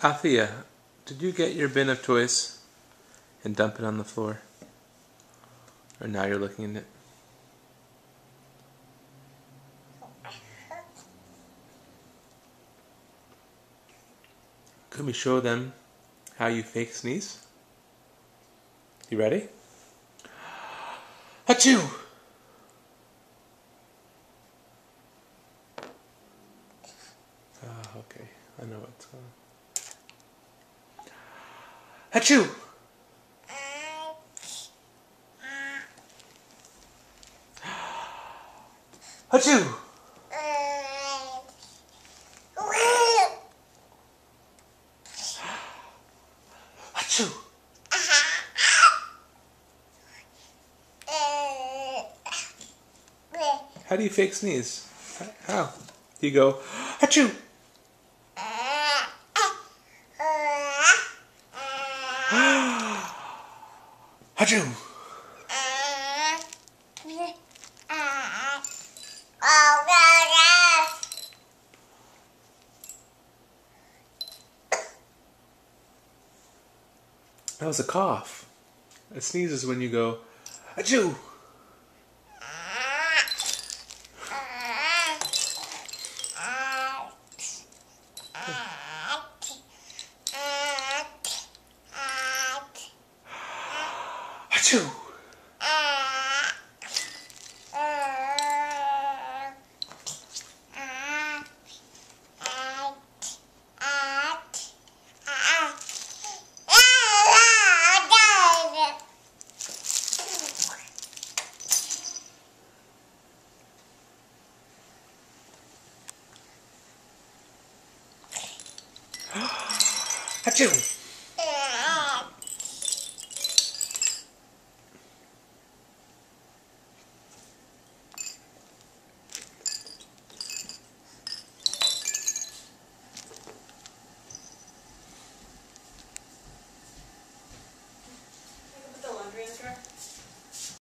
Althea, did you get your bin of toys and dump it on the floor? Or now you're looking at it? Could we show them how you fake sneeze? You ready? Achoo! Ah, okay. I know what's going on. Achoo! Achoo! Achoo! How do you fake sneeze? How? Do you go, achoo! Achoo! That was a cough. A sneeze is when you go, achoo! Achoo! Achoo!